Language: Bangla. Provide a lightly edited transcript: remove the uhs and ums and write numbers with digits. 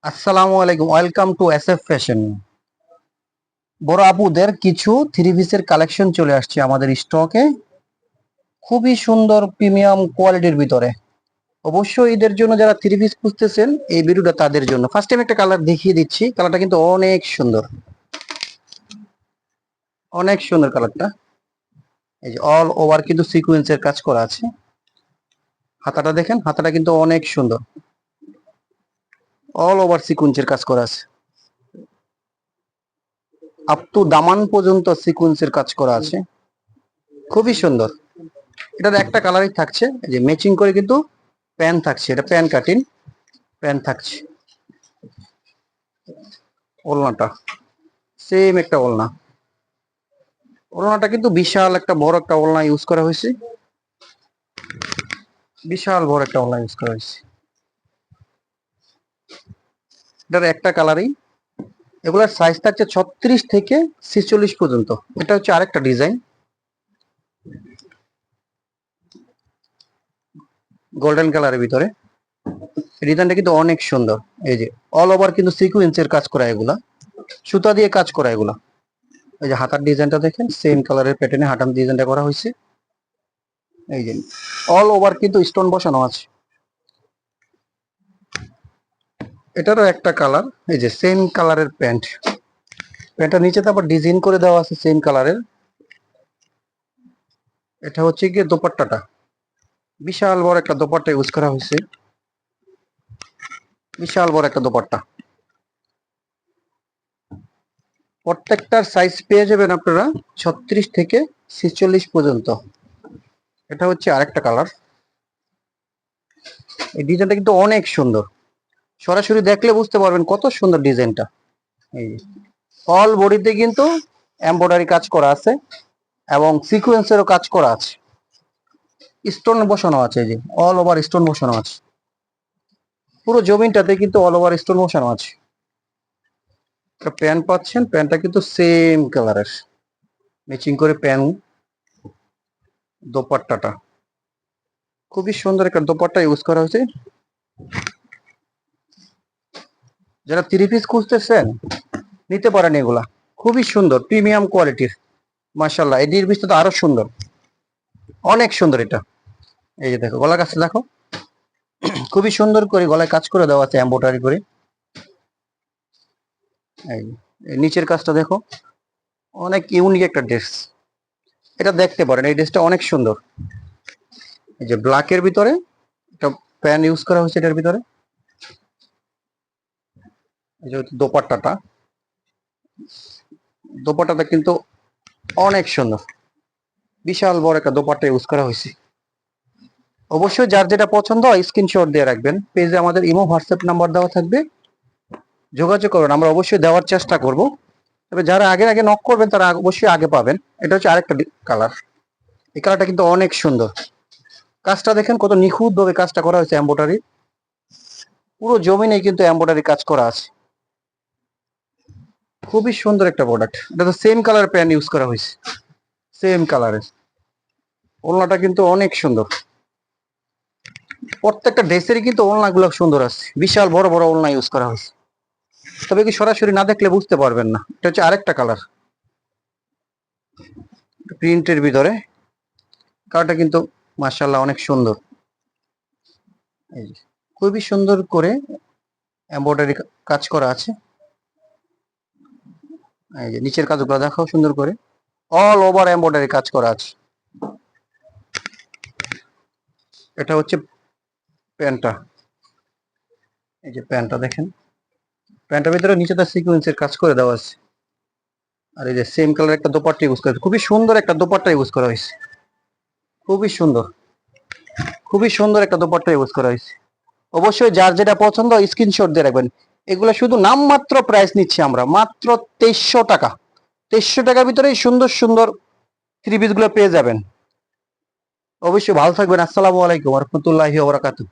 আসসালামু আলাইকুম, ওয়েলকাম টু এসএফ ফ্যাশন। বড় আপুদের কিছু থ্রি পিসের কালেকশন চলে আসছে আমাদের স্টকে, খুবই সুন্দর প্রিমিয়াম কোয়ালিটির ভিতরে। অবশ্যই ঈদের জন্য যারা থ্রি পিস খুঁজতেছেন এই ভিডিওটা তাদের জন্য। ফার্স্ট টাইম একটা কালার দেখিয়ে দিচ্ছি, কালারটা কিন্তু অনেক সুন্দর, অনেক সুন্দর কালারটা। এই যে অল ওভার কিন্তু সিকোয়েন্সের কাজ করা আছে। হাতাটা দেখেন, হাতাটা কিন্তু অনেক সুন্দর, অল ওভার সিকোয়েন্সের কাজ করা আছে। আপ টু দামান পর্যন্ত সিকোয়েন্সের কাজ করা আছে, খুবই সুন্দর। এটার একটা কালারই থাকছে, এই যে ম্যাচিং করে কিন্তু প্যান থাকছে, এটা প্যান কাটিং প্যান থাকছে। ওড়নাটা সেম একটা ওড়না, ওড়নাটা কিন্তু বিশাল একটা বড় একটা ওড়না ইউজ করা হয়েছে, বিশাল বড় একটা ওড়না ইউজ করা হয়েছে। এটার একটা কালারই, এগুলার সাইজ থাকছে 36 থেকে 46 পর্যন্ত। এটা হচ্ছে আরেকটা ডিজাইন, গোল্ডেন কালারের ভিতরে। ডিজাইনটা কিন্তু অনেক সুন্দর। এই যে অল ওভার কিন্তু সিকুয়েন্সের কাজ করা, এগুলা সুতা দিয়ে কাজ করা এগুলা। এই যে হাতার ডিজাইনটা দেখেন, সেম কালারের প্যাটার্নে হাতার ডিজাইনটা করা হয়েছে। এই যে অল ওভার কিন্তু স্টোন বসানো আছে। এটারও একটা কালার, এই যে সেম কালারের প্যান্ট, প্যান্টটা নিচে তো আবার ডিজাইন করে দেওয়া আছে সেম কালারের। এটা হচ্ছে গিয়ে দোপাট্টাটা, বিশাল বড় একটা দোপাট্টা ইউজ করা হয়েছে, বিশাল বড় একটা দোপাট্টা। প্রত্যেকটার সাইজ পেয়ে যাবেন আপনারা 36 থেকে 46 পর্যন্ত। এটা হচ্ছে আরেকটা কালার। এই ডিজাইনটা কিন্তু অনেক সুন্দর, সরাসরি দেখলে বুঝতে পারবেন কত সুন্দর ডিজাইনটা। এই অল বডিতে কিন্তু এমব্রয়ডারি কাজ করা আছে এবং সিকোয়েন্সেরও কাজ করা আছে, স্টোন বসানো আছে। এই যে অল ওভার স্টোন বসানো আছে, পুরো জমিনটাতে কিন্তু অল ওভার স্টোন বসানো আছে। একটা প্যান্ট পাচ্ছেন, প্যান্টটা কিন্তু সেম কালারের, ম্যাচিং করে প্যান্ট। দোপাট্টাটা খুবই সুন্দর একটা দোপাট্টা ইউজ করা হয়েছে। যারা থ্রি পিস খুঁজতেছেন নিতে পারেন এগুলা, খুবই সুন্দর প্রিমিয়াম কোয়ালিটির। মাশাআল্লাহ, এই ডির পিসটা তো আরো সুন্দর, অনেক সুন্দর এটা। এই যে দেখো গলার কাছে দেখো, খুবই সুন্দর করে গলায় কাজ করে দেওয়া আছে এমব্রয়ডারি করে। এই নিচের কাজটা দেখো, অনেক ইউনিক একটা ড্রেস। এটা দেখতে পারেন, এই ড্রেসটা অনেক সুন্দর। এই যে ব্ল্যাকের ভিতরে একটা প্যান ইউজ করা হয়েছে এটার ভিতরে। এই যে দোপাট্টাটা, দোপাট্টাটা কিন্তু অনেক সুন্দর, বিশাল বড় একটা দোপাট্টা ইউজ করা হয়েছে। অবশ্যই যার যেটা পছন্দ হয় স্ক্রিনশট দিয়ে রাখবেন, পেজে আমাদের ইমো হোয়াটসঅ্যাপ নাম্বার দেওয়া থাকবে, যোগাযোগ করবেন, আমরা অবশ্যই দেওয়ার চেষ্টা করব। তবে যারা আগে আগে নক করবেন তারা অবশ্যই আগে পাবেন। এটা হচ্ছে আরেকটা কালার, এই কালারটা কিন্তু অনেক সুন্দর। কাজটা দেখেন কত নিখুঁত ভাবে কাজটা করা হয়েছে এমব্রয়ডারি, পুরো জমিনে কিন্তু এমব্রয়ডারি কাজ করা আছে। খুবই সুন্দর একটা প্রোডাক্ট। এটা তো সেম কালার প্যান্ট ইউজ করা হয়েছে, সেম কালারের। ওড়নাটা কিন্তু অনেক সুন্দর, প্রত্যেকটা ড্রেসেরই কিন্তু ওড়নাগুলো সুন্দর আছে, বিশাল বড় বড় ওড়না ইউজ করা হয়েছে। তবে কি সরাসরি না দেখলে বুঝতে পারবেন না। এটা হচ্ছে আরেকটা কালার, প্রিন্টের ভিতরে। কালারটা কিন্তু মাশাআল্লাহ অনেক সুন্দর। এই যে খুবই সুন্দর করে এমব্রয়ডারি কাজ করা আছে। এই যে নিচের কাজগুলো দেখাও সুন্দর করে, অল ওভার এমব্রয়ডারি কাজ করা আছে। এটা হচ্ছে প্যান্টটা, এই যে প্যান্টটা দেখেন, প্যান্টের ভিতরে নিচেতে সিকোয়েন্সের কাজ করে দেওয়া আছে। আর এই যে সেম কালার একটা দোপাট্টা ইউজ করা হয়েছে, খুবই সুন্দর একটা দোপাট্টা ইউজ করা হয়েছে, খুবই সুন্দর, খুবই সুন্দর একটা দোপাট্টা ইউজ করা হয়েছে। অবশ্যই যার যেটা পছন্দ স্ক্রিনশট দিয়ে রাখবেন। এগুলো শুধু নামমাত্র প্রাইস নিচ্ছি আমরা, মাত্র 2300 টাকা। 2300 টাকার ভিতরেই সুন্দর সুন্দর থ্রি পিস গুলো পেয়ে যাবেন। অবশ্যই ভালো থাকবেন। আসসালামু আলাইকুম রহমতুল্লাহি ওয়া বারাকাতুহু।